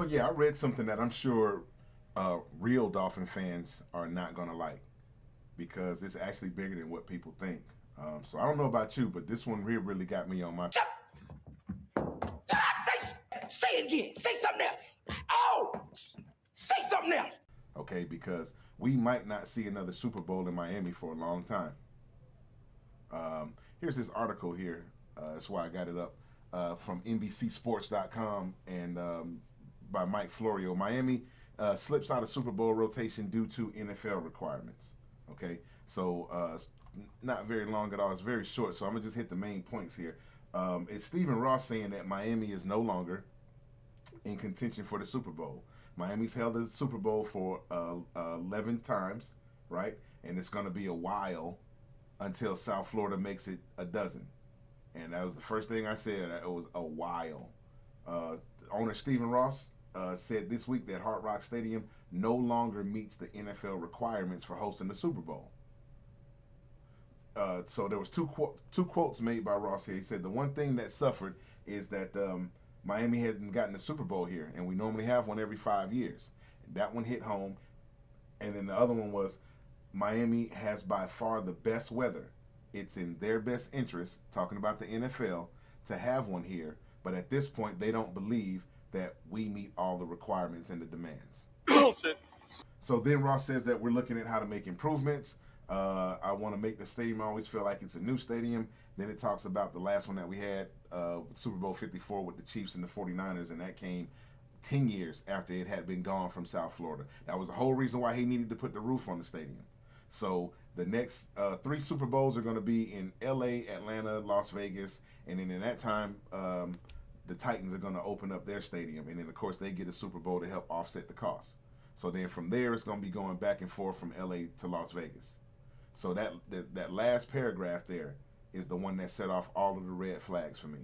So yeah, I read something that I'm sure real Dolphin fans are not gonna like because it's actually bigger than what people think. So I don't know about you, but this one really got me on my. Say it again. Say something else. Oh, say something else. Okay, because we might not see another Super Bowl in Miami for a long time. Here's this article here. That's why I got it up from NBCSports.com and by Mike Florio. Miami slips out of Super Bowl rotation due to NFL requirements. Okay, so not very long at all. It's very short. So I'm gonna just hit the main points here. It's Stephen Ross saying that Miami is no longer in contention for the Super Bowl. Miami's held the Super Bowl for 11 times, right? And it's going to be a while until South Florida makes it a dozen. And that was the first thing I said. It was a while. Owner Stephen Ross said this week that Hard Rock Stadium no longer meets the NFL requirements for hosting the Super Bowl. So there was two quotes made by Ross here. He said the one thing that suffered is that Miami hadn't gotten a Super Bowl here, and we normally have one every 5 years. That one hit home, and then the other one was Miami has by far the best weather. It's in their best interest, talking about the NFL, to have one here, but at this point they don't believe that we meet all the requirements and the demands. Bullshit. So then Ross says that we're looking at how to make improvements. I want to make the stadium always feel like it's a new stadium. Then it talks about the last one that we had, Super Bowl 54 with the Chiefs and the 49ers, and that came 10 years after it had been gone from South Florida. That was the whole reason why he needed to put the roof on the stadium. So the next 3 Super Bowls are going to be in LA, Atlanta, Las Vegas, and then in that time, the Titans are going to open up their stadium, and then of course they get a Super Bowl to help offset the cost. So then from there, it's going to be going back and forth from LA to Las Vegas. So that last paragraph there is the one that set off all of the red flags for me.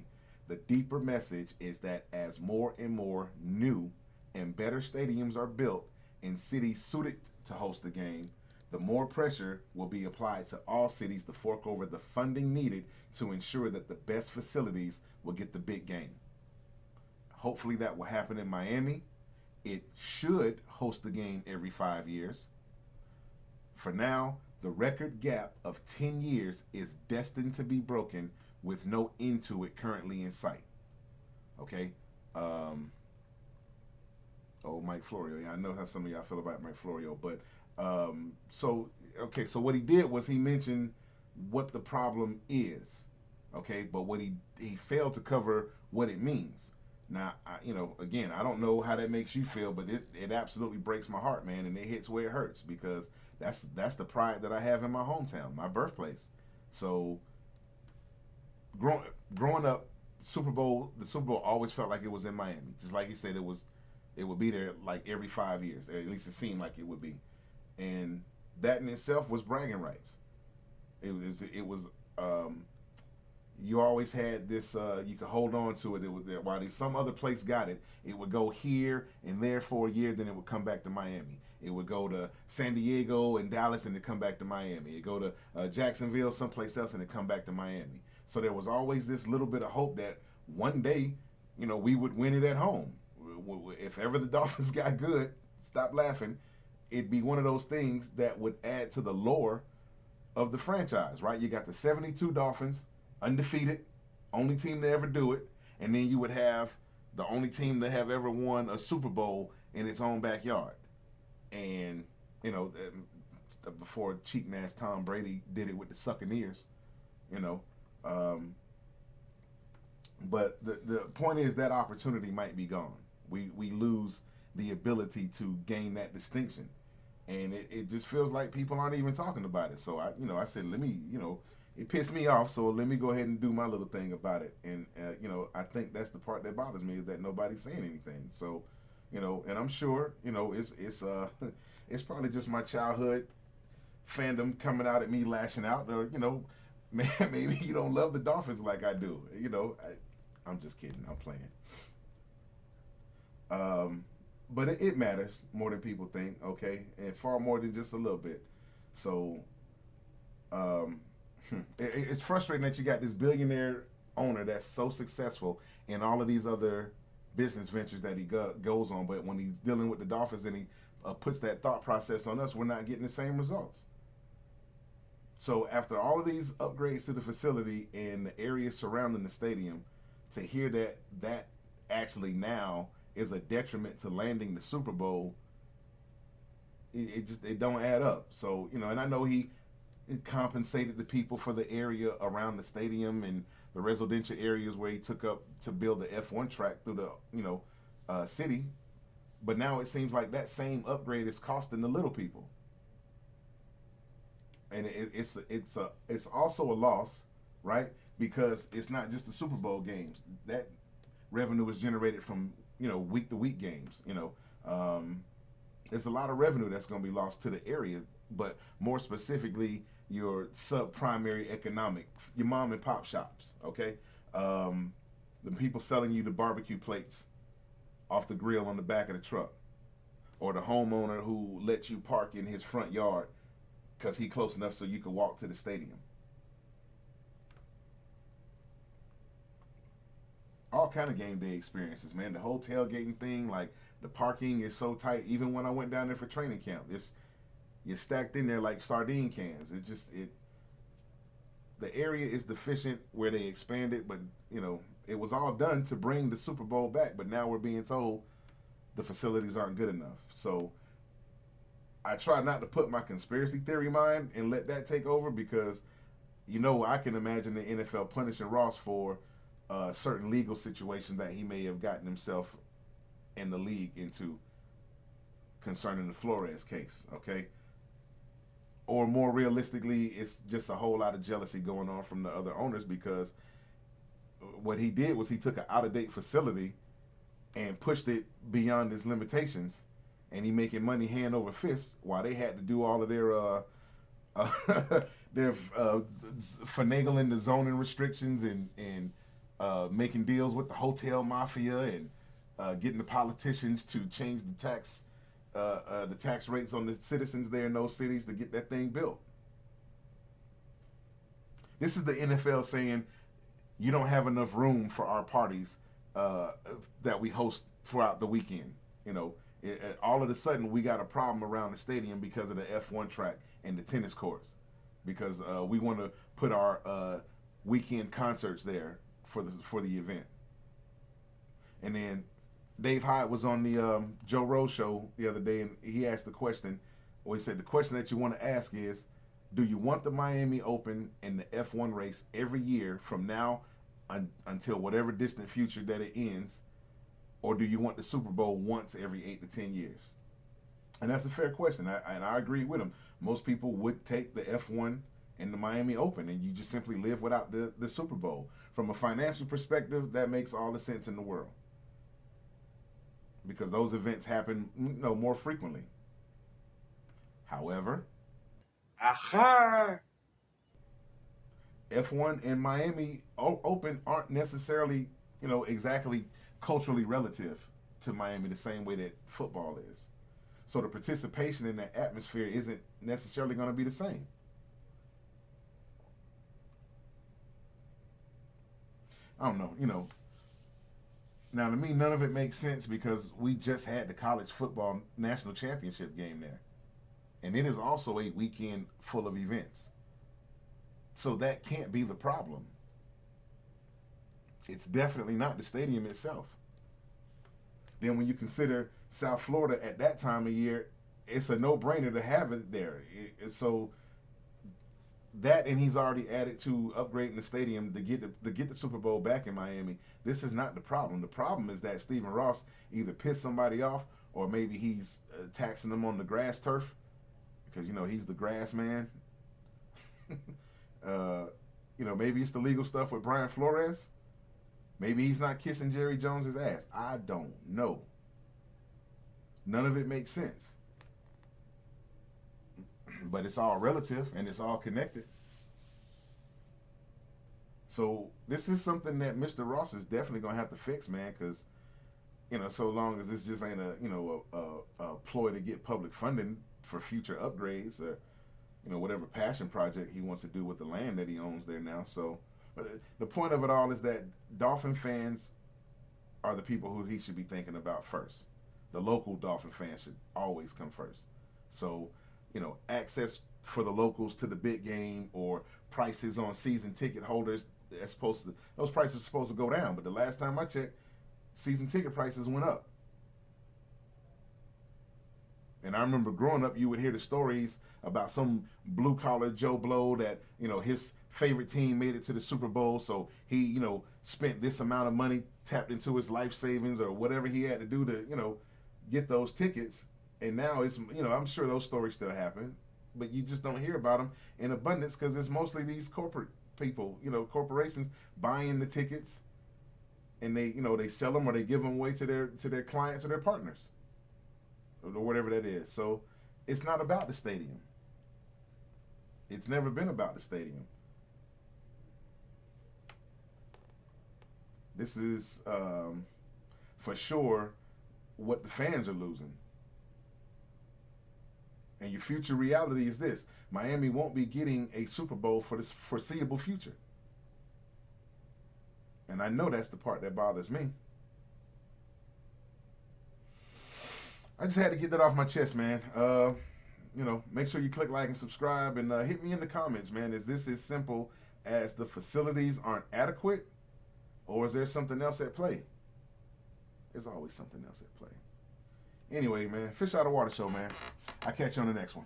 The deeper message is that as more and more new and better stadiums are built in cities suited to host the game, the more pressure will be applied to all cities to fork over the funding needed to ensure that the best facilities will get the big game. Hopefully that will happen in Miami. It should host the game every 5 years. For now, the record gap of 10 years is destined to be broken with no end to it currently in sight. Okay? Mike Florio. Yeah, I know how some of y'all feel about Mike Florio. But, so what he did was he mentioned what the problem is. Okay? But what he failed to cover what it means. Now, again, I don't know how that makes you feel, but it absolutely breaks my heart, man, and it hits where it hurts because that's the pride that I have in my hometown, my birthplace. So, growing up, the Super Bowl always felt like it was in Miami. Just like he said, it would be there like every 5 years. At least it seemed like it would be, and that in itself was bragging rights. It was. You always had this, you could hold on to it. It was there. While some other place got it, it would go here and there for a year, then it would come back to Miami. It would go to San Diego and Dallas and it come back to Miami. It go to Jacksonville, someplace else, and it come back to Miami. So there was always this little bit of hope that one day, we would win it at home. If ever the Dolphins got good, stop laughing, it'd be one of those things that would add to the lore of the franchise, right? You got the 72 Dolphins, undefeated, only team to ever do it, and then you would have the only team to have ever won a Super Bowl in its own backyard. And before cheating ass Tom Brady did it with the Succaneers, but the point is that opportunity might be gone. We lose the ability to gain that distinction, and it just feels like people aren't even talking about it. So I said, let me, it pissed me off, so let me go ahead and do my little thing about it. And I think that's the part that bothers me is that nobody's saying anything. So, and I'm sure, it's probably just my childhood fandom coming out at me lashing out, or man, maybe you don't love the Dolphins like I do. I'm just kidding. I'm playing. But it matters more than people think, okay, and far more than just a little bit. So, it's frustrating that you got this billionaire owner that's so successful, and all of these other business ventures that he goes on. But when he's dealing with the Dolphins and he puts that thought process on us, we're not getting the same results. So after all of these upgrades to the facility and the area surrounding the stadium, to hear that actually now is a detriment to landing the Super Bowl, it don't add up. So, and I know he compensated the people for the area around the stadium and the residential areas where he took up to build the F1 track through the city. But now it seems like that same upgrade is costing the little people. And it's also a loss, right? Because it's not just the Super Bowl games. That revenue is generated from week to week games. There's a lot of revenue that's going to be lost to the area, but more specifically, your sub-primary economic, your mom and pop shops. Okay, the people selling you the barbecue plates off the grill on the back of the truck, or the homeowner who lets you park in his front yard because he close enough so you can walk to the stadium. All kind of game day experiences, man. The whole tailgating thing, like the parking is so tight. Even when I went down there for training camp, you're stacked in there like sardine cans. The area is deficient where they expanded, but it was all done to bring the Super Bowl back. But now we're being told the facilities aren't good enough. So I try not to put my conspiracy theory mind and let that take over, because I can imagine the NFL punishing Ross for certain legal situation that he may have gotten himself and the league into concerning the Flores case, okay? Or more realistically, it's just a whole lot of jealousy going on from the other owners, because what he did was he took an out-of-date facility and pushed it beyond its limitations, and he making money hand over fist while they had to do all of their finagling the zoning restrictions and making deals with the hotel mafia and getting the politicians to change the tax rates on the citizens there in those cities to get that thing built. This is the NFL saying you don't have enough room for our parties that we host throughout the weekend. All of a sudden we got a problem around the stadium because of the F1 track and the tennis courts, because we want to put our weekend concerts there for the event. And then Dave Hyde was on the Joe Rose show the other day, and he asked the question, or he said the question that you want to ask is, do you want the Miami Open and the F1 race every year from now until whatever distant future that it ends, or do you want the Super Bowl once every 8 to 10 years? And that's a fair question, and I agree with him. Most people would take the F1 and the Miami Open, and you just simply live without the Super Bowl. From a financial perspective, that makes all the sense in the world, because those events happen more frequently. However, F1 and Miami Open aren't necessarily, exactly culturally relative to Miami the same way that football is. So the participation in that atmosphere isn't necessarily going to be the same. I don't know, Now, to me, none of it makes sense, because we just had the college football national championship game there. And it is also a weekend full of events. So that can't be the problem. It's definitely not the stadium itself. Then when you consider South Florida at that time of year, it's a no-brainer to have it there. So that, and he's already added to upgrading the stadium to get the Super Bowl back in Miami. This is not the problem. The problem is that Stephen Ross either pissed somebody off, or maybe he's taxing them on the grass turf, because he's the grass man. Maybe it's the legal stuff with Brian Flores. Maybe he's not kissing Jerry Jones's ass. I don't know. None of it makes sense. But it's all relative and it's all connected. So this is something that Mr. Ross is definitely gonna have to fix, man, because so long as this just ain't a ploy to get public funding for future upgrades, or whatever passion project he wants to do with the land that he owns there now. So, but the point of it all is that Dolphin fans are the people who he should be thinking about first. The local Dolphin fans should always come first. So, access for the locals to the big game or prices on season ticket holders, those prices are supposed to go down. But the last time I checked, season ticket prices went up. And I remember growing up, you would hear the stories about some blue collar Joe Blow that, his favorite team made it to the Super Bowl. So he, spent this amount of money, tapped into his life savings or whatever he had to do to, get those tickets. And now it's, I'm sure those stories still happen, but you just don't hear about them in abundance because it's mostly these corporate people, corporations buying the tickets, and they sell them or they give them away to their clients or their partners, or whatever that is. So it's not about the stadium. It's never been about the stadium. This is for sure what the fans are losing. And your future reality is this: Miami won't be getting a Super Bowl for this foreseeable future. And I know that's the part that bothers me. I just had to get that off my chest, man. Make sure you click like and subscribe, and hit me in the comments, man. Is this as simple as the facilities aren't adequate, or is there something else at play? There's always something else at play. Anyway, man, Fish Out of Water Show, man. I'll catch you on the next one.